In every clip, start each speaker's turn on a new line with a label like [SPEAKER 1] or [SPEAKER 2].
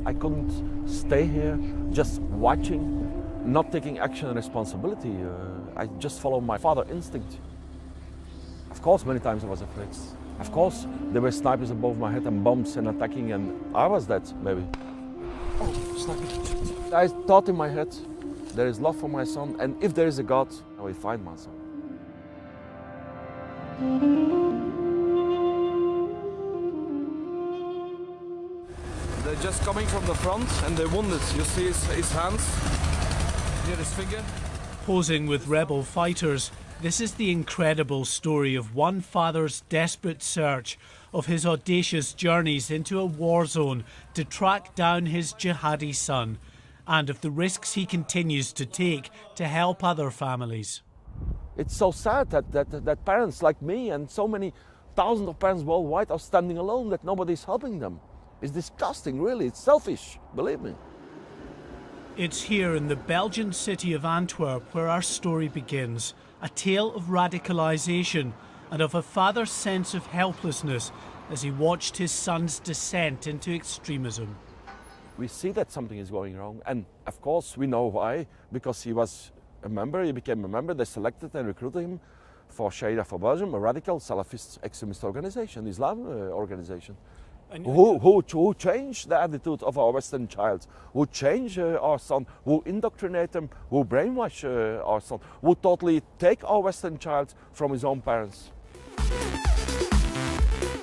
[SPEAKER 1] I couldn't stay here just watching, not taking action and responsibility. I just followed my father's instinct. Of course, many times I was afraid. Of course, there were snipers above my head and bombs and attacking, and I was dead, maybe. Oh, sniper. I thought in my head, there is love for my son, and if there is a God, I will find my son. They're just coming from the front and they're wounded. You see his hands, near his finger.
[SPEAKER 2] Posing with rebel fighters, this is the incredible story of one father's desperate search, of his audacious journeys into a war zone to track down his jihadi son, and of the risks he continues to take to help other families.
[SPEAKER 1] It's so sad that parents like me and so many thousands of parents worldwide are standing alone, that nobody's helping them. It's disgusting, really. It's selfish, believe me.
[SPEAKER 2] It's here in the Belgian city of Antwerp where our story begins. A tale of radicalisation and of a father's sense of helplessness as he watched his son's descent into extremism.
[SPEAKER 1] We see that something is going wrong, and of course we know why, because he was a member, he became a member, they selected and recruited him for Sharia for Belgium, a radical Salafist extremist organization, Islam organization. Who changed the attitude of our Western child, who changed our son, who indoctrinate him, who brainwash our son, who totally take our Western child from his own parents.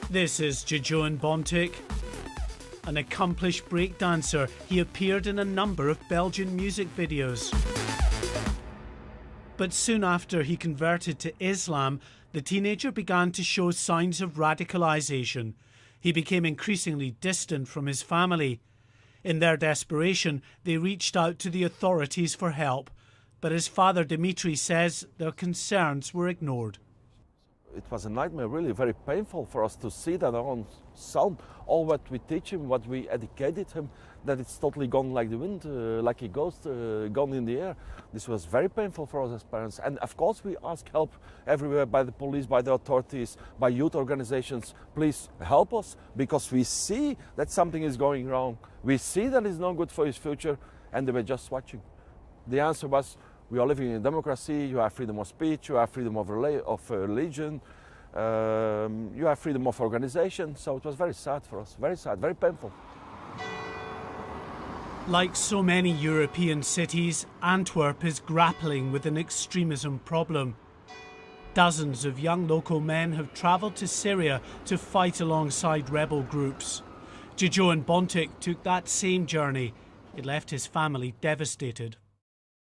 [SPEAKER 2] This is Jihadi Bontic, an accomplished breakdancer. He appeared in a number of Belgian music videos. But soon after he converted to Islam, the teenager began to show signs of radicalisation. He became increasingly distant from his family. In their desperation, they reached out to the authorities for help, but his father Dimitri says their concerns were ignored.
[SPEAKER 1] It was a nightmare, really, very painful for us to see that our own son, all what we teach him, what we educated him, that it's totally gone like the wind, like a ghost, gone in the air. This was very painful for us as parents. And of course we ask help everywhere, by the police, by the authorities, by youth organizations. Please help us, because we see that something is going wrong. We see that it's not good for his future, and they were just watching. The answer was, we are living in a democracy, you have freedom of speech, you have freedom of religion, you have freedom of organization. So it was very sad for us, very sad, very painful.
[SPEAKER 2] Like so many European cities, Antwerp is grappling with an extremism problem. Dozens of young local men have travelled to Syria to fight alongside rebel groups. Jihadi Bontic took that same journey. It left his family devastated.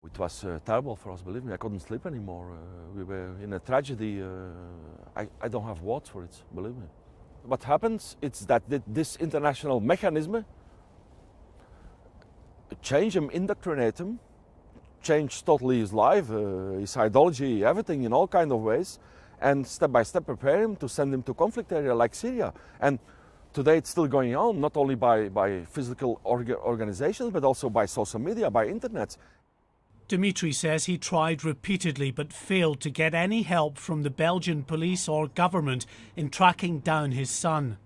[SPEAKER 1] It was terrible for us, believe me. I couldn't sleep anymore. We were in a tragedy. I don't have words for it, believe me. What happens is that this international mechanism change him, indoctrinate him, change totally his life, his ideology, everything in all kinds of ways, and step by step prepare him to send him to conflict area like Syria. And today it's still going on, not only by physical organizations, but also by social media, by internet.
[SPEAKER 2] Dimitri says he tried repeatedly but failed to get any help from the Belgian police or government in tracking down his son.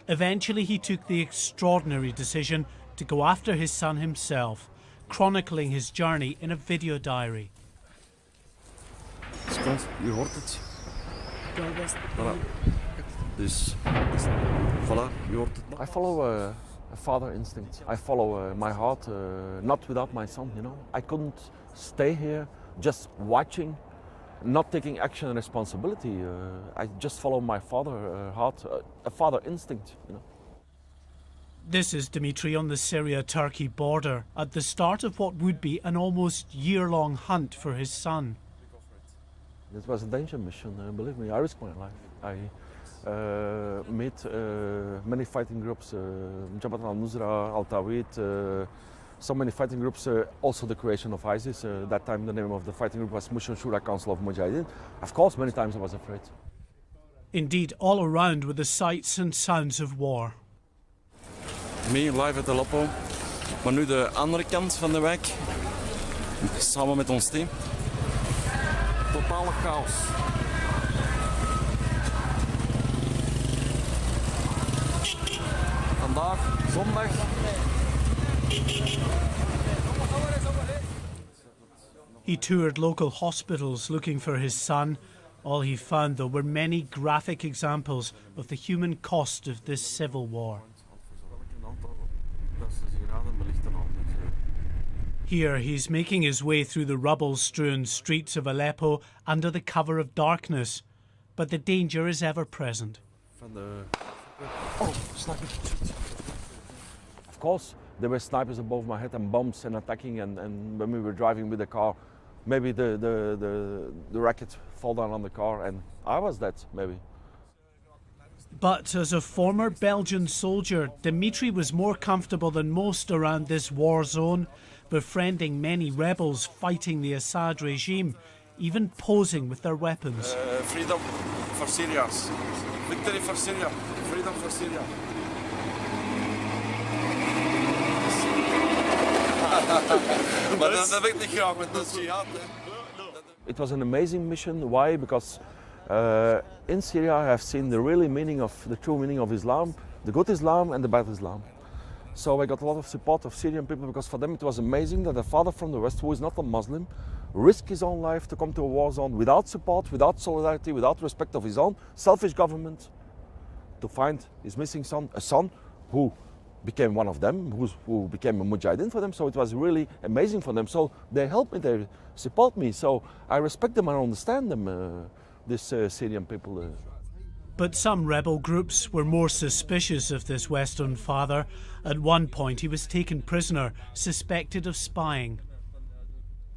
[SPEAKER 2] Eventually he took the extraordinary decision to go after his son himself, chronicling his journey in a video diary.
[SPEAKER 3] Je hoort het. Voilà. Dus, voilà, je hoort het.
[SPEAKER 1] I follow a father instinct. I follow my heart, not without my son, you know. I couldn't stay here just watching, not taking action and responsibility. I just follow my father heart, a father instinct, you know.
[SPEAKER 2] This is Dimitri on the Syria-Turkey border, at the start of what would be an almost year-long hunt for his son.
[SPEAKER 1] It was a danger mission, believe me. I risked my life. I met many fighting groups, Jabhat al-Nusra, Al-Tawhid, so many fighting groups, also the creation of ISIS. That time the name of the fighting group was Muslim Shura Council of Mujahideen. Of course, many times I was afraid.
[SPEAKER 2] Indeed, all around were the sights and sounds of war.
[SPEAKER 3] Mee live uit Aleppo, maar nu de andere kant van de wijk, samen met ons team. Totale chaos. Vandaag vandaag zondag.
[SPEAKER 2] He toured local hospitals looking for his son. All he found, though, were many graphic examples of the human cost of this civil war. Here he's making his way through the rubble-strewn streets of Aleppo under the cover of darkness, but the danger is ever present.
[SPEAKER 1] Oh, sniper. Of course, there were snipers above my head and bombs and attacking, and when we were driving with the car, maybe the racket fall down on the car and I was dead, maybe.
[SPEAKER 2] But as a former Belgian soldier, Dimitri was more comfortable than most around this war zone, befriending many rebels fighting the Assad regime, even posing with their weapons.
[SPEAKER 3] Freedom for Syria. Victory for Syria. Freedom for Syria. Maar dat heb ik niet graag met dat jihad.
[SPEAKER 1] It was an amazing mission. Why? Because in Syria I have seen the true meaning of Islam, the good Islam and the bad Islam. So I got a lot of support of Syrian people because for them it was amazing that a father from the West, who is not a Muslim, risked his own life to come to a war zone without support, without solidarity, without respect of his own selfish government, to find his missing son, a son who became one of them, who became a mujahideen for them. So it was really amazing for them. So they helped me, they support me. So I respect them and understand them, these Syrian people.
[SPEAKER 2] But some rebel groups were more suspicious of this Western father. At one point he was taken prisoner, suspected of spying.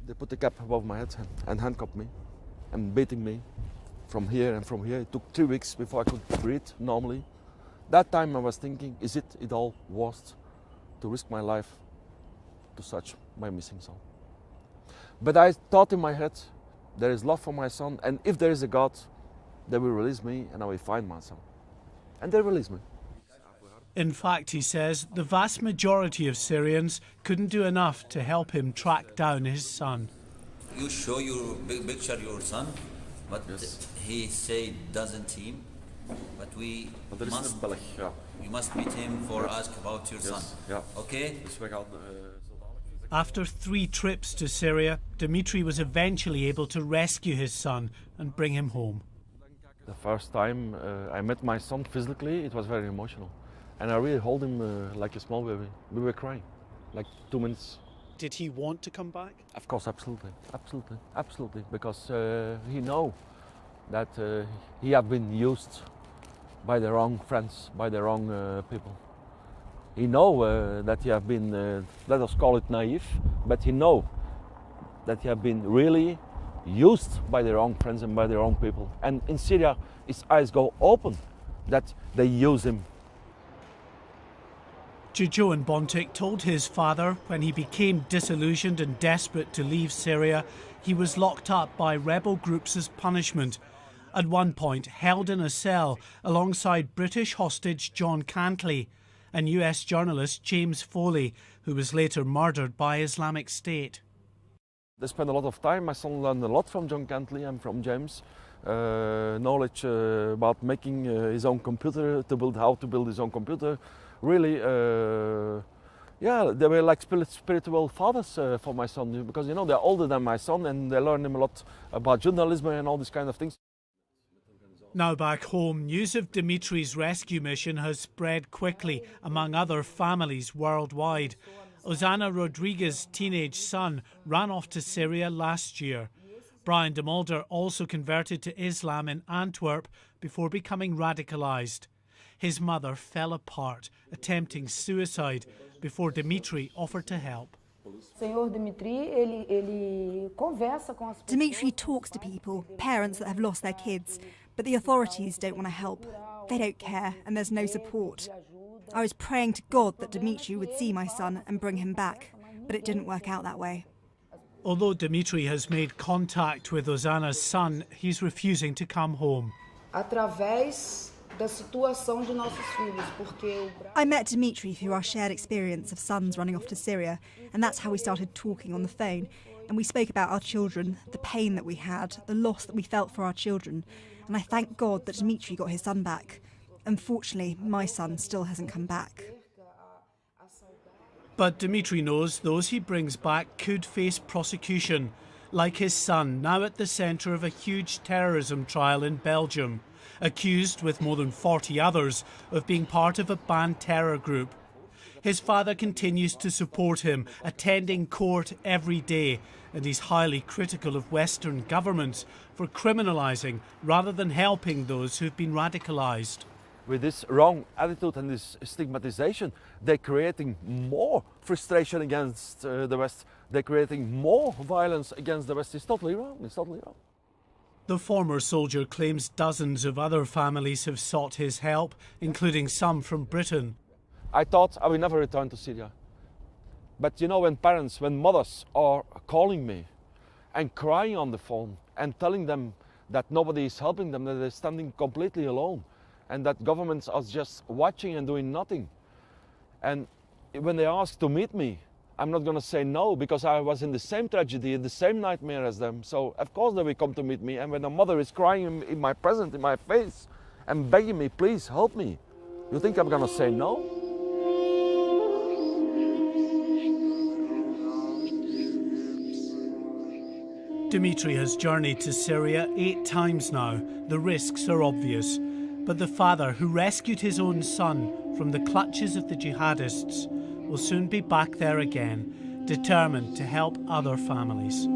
[SPEAKER 1] They put the cap above my head and handcuffed me and beating me from here and from here. It took 2 weeks before I could breathe normally. That time I was thinking, is it all worth to risk my life to search my missing son? But I thought in my head, there is love for my son, and if there is a God, they will release me and I will find my son. And they released me.
[SPEAKER 2] In fact, he says, the vast majority of Syrians couldn't do enough to help him track down his son.
[SPEAKER 4] You show your big picture, your son, but
[SPEAKER 3] yes.
[SPEAKER 4] He say doesn't him. But we must meet him for ask about your son.
[SPEAKER 3] Ja.
[SPEAKER 4] Okay?
[SPEAKER 3] Dus we gaan,
[SPEAKER 2] After 3 trips to Syria, Dimitri was eventually able to rescue his son and bring him home.
[SPEAKER 1] The first time I met my son physically, it was very emotional. And I really hold him like a small baby. We were crying, like 2 minutes.
[SPEAKER 2] Did he want to come back?
[SPEAKER 1] Of course, absolutely. Because he knows that he has been used by the wrong friends, by the wrong people. He knows that he has been, let us call it naive, but he knows that he has been really used by the wrong friends and by the wrong people. And in Syria, his eyes go open that they use him.
[SPEAKER 2] Jojo Bontic told his father when he became disillusioned and desperate to leave Syria, he was locked up by rebel groups as punishment. At one point held in a cell alongside British hostage John Cantley and US journalist James Foley, who was later murdered by Islamic State.
[SPEAKER 1] They spent a lot of time. My son learned a lot from John Cantley and from James. Knowledge about making his own computer, how to build his own computer. Really, yeah, they were like spiritual fathers for my son, because, you know, they're older than my son and they learned him a lot about journalism and all these kind of things.
[SPEAKER 2] Now back home, news of Dimitri's rescue mission has spread quickly among other families worldwide. Ozana Rodriguez's teenage son ran off to Syria last year. Brian de Mulder also converted to Islam in Antwerp before becoming radicalised. His mother fell apart, attempting suicide, before Dimitri offered to help.
[SPEAKER 5] Dimitri talks to people, parents that have lost their kids, but the authorities don't want to help. They don't care, and there's no support. I was praying to God that Dimitri would see my son and bring him back, but it didn't work out that way.
[SPEAKER 2] Although Dimitri has made contact with Ozana's son, he's refusing to come home.
[SPEAKER 5] I met Dimitri through our shared experience of sons running off to Syria, and that's how we started talking on the phone. And we spoke about our children, the pain that we had, the loss that we felt for our children. And I thank God that Dimitri got his son back. Unfortunately, my son still hasn't come back.
[SPEAKER 2] But Dimitri knows those he brings back could face prosecution, like his son, now at the centre of a huge terrorism trial in Belgium, accused with more than 40 others of being part of a banned terror group. His father continues to support him, attending court every day, and he's highly critical of Western governments for criminalising rather than helping those who've been radicalised.
[SPEAKER 1] With this wrong attitude and this stigmatization, they're creating more frustration against the West. They're creating more violence against the West. It's totally wrong. It's totally wrong.
[SPEAKER 2] The former soldier claims dozens of other families have sought his help, including some from Britain.
[SPEAKER 1] I thought I would never return to Syria. But you know, when parents, when mothers are calling me and crying on the phone and telling them that nobody is helping them, that they're standing completely alone, and that governments are just watching and doing nothing. And when they ask to meet me, I'm not going to say no, because I was in the same tragedy, in the same nightmare as them. So of course they will come to meet me. And when a mother is crying in my presence, in my face, and begging me, please help me, you think I'm going to say no?
[SPEAKER 2] Dimitri has journeyed to Syria 8 times now. The risks are obvious. But the father who rescued his own son from the clutches of the jihadists will soon be back there again, determined to help other families.